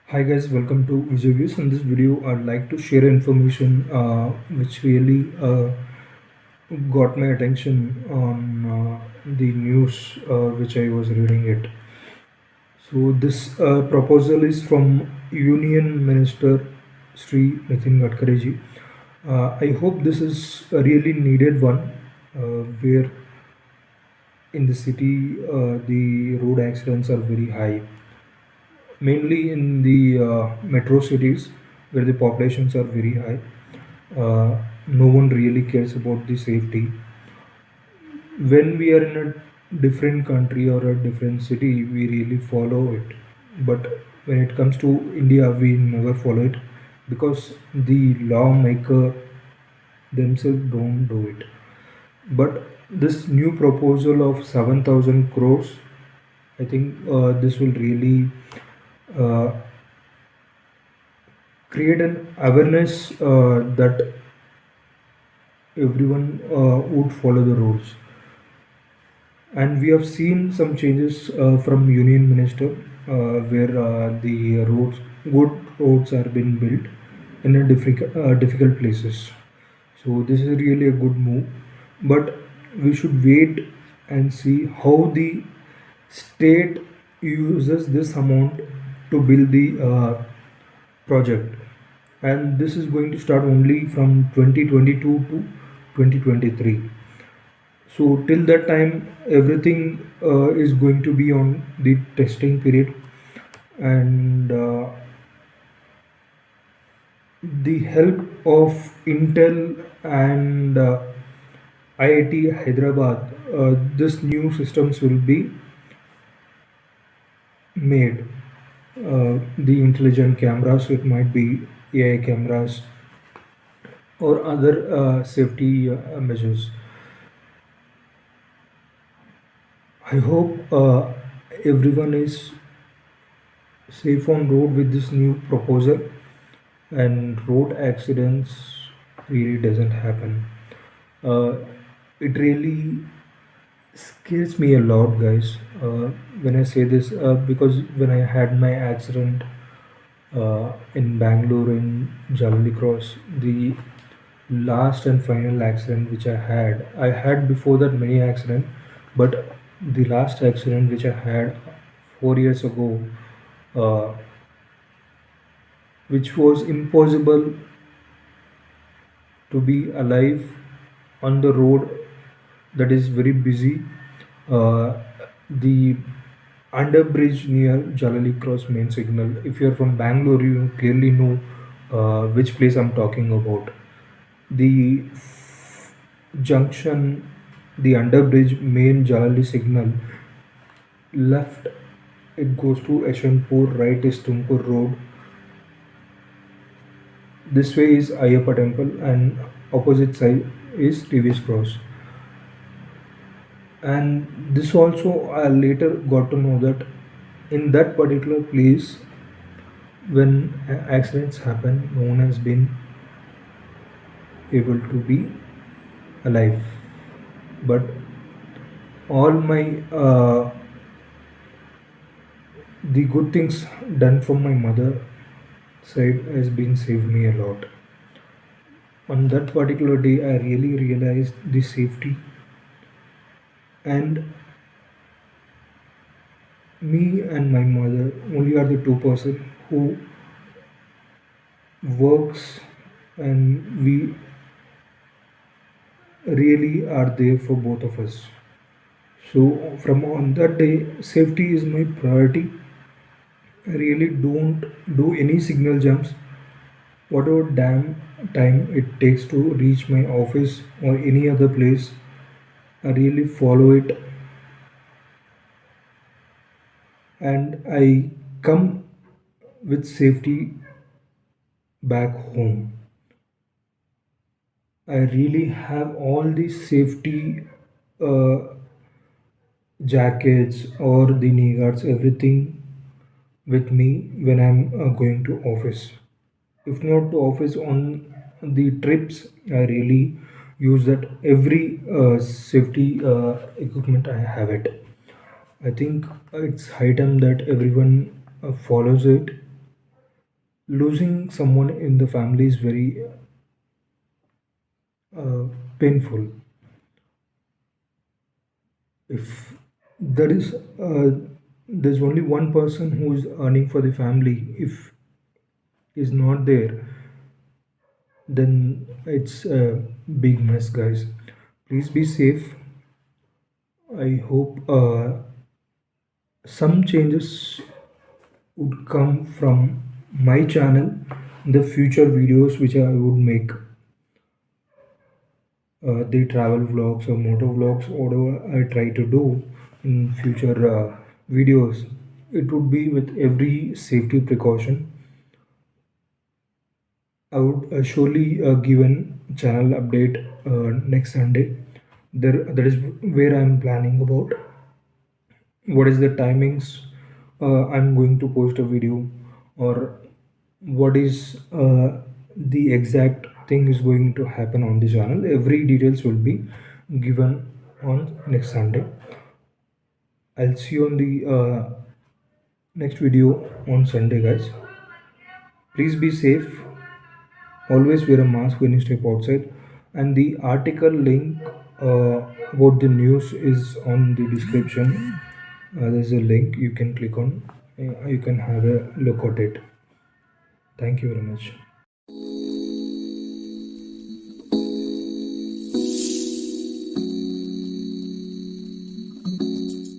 Hi guys, welcome to Visual Views. In this video, I'd like to share information which really got my attention on the news which I was reading it. So this proposal is from Union Minister Sri Nitin Gadkari ji. I hope this is a really needed one, where in the city the road accidents are very high, mainly in the metro cities where the populations are very high. No one really cares about the safety. When we are in a different country or a different city, we really follow it. But when it comes to India, we never follow it because the lawmaker themselves don't do it. But this new proposal of 7,000 crores, I think this will really uh, create an awareness that everyone would follow the rules. And we have seen some changes from Union Minister, where the good roads are being built in a difficult places. So this is really a good move, but we should wait and see how the state uses this amount to build the project, and this is going to start only from 2022 to 2023. So till that time everything is going to be on the testing period, and the help of Intel and IIT Hyderabad, this new systems will be made. The intelligent cameras, it might be AI cameras or other safety measures. I hope everyone is safe on road with this new proposal and road accidents really doesn't happen. Uh, it really scares me a lot, guys, when I say this, because when I had my accident in Bangalore in Jalali Cross, the last and final accident which I had before that many accident, but the last accident which I had 4 years ago, uh, which was impossible to be alive on the road that is very busy. The underbridge near Jalali Cross main signal. If you are from Bangalore, you clearly know which place I'm talking about. The junction, the underbridge main Jalali signal, left it goes to Yeshwanthpur, right is Tumkur Road. This way is Ayyappa Temple, and opposite side is TVS Cross. And this also I later got to know that in that particular place, when accidents happen, no one has been able to be alive. But all my the good things done from my mother side has been saved me a lot. On that particular day, I really realized the safety, and me and my mother only are the two person who works, and we really are there for both of us. So from on that day, safety is my priority. I really don't do any signal jumps. Whatever damn time it takes to reach my office or any other place, I really follow it, and I come with safety back home. I really have all these safety uh, jackets or the knee guards, everything with me when I'm going to office. If not to office, on the trips, I really use that every safety equipment I have it. I think it's high time that everyone follows it, Losing someone in the family is very uh, painful. If there is there's only one person who is earning for the family, if is not there, then it's a big mess, guys. Please be safe. I hope some changes would come from my channel in the future videos which I would make. The travel vlogs or motor vlogs, whatever I try to do in future videos, it would be with every safety precaution. I would surely give an channel update next Sunday. That is where I'm planning about what is the timings I'm going to post a video, or what is the exact thing is going to happen on the channel. Every details will be given on next Sunday. I'll see you on the next video on Sunday, guys. Please be safe. Always wear a mask when you step outside. And the article link about the news is on the description. There's a link you can click on. You can have a look at it. Thank you very much.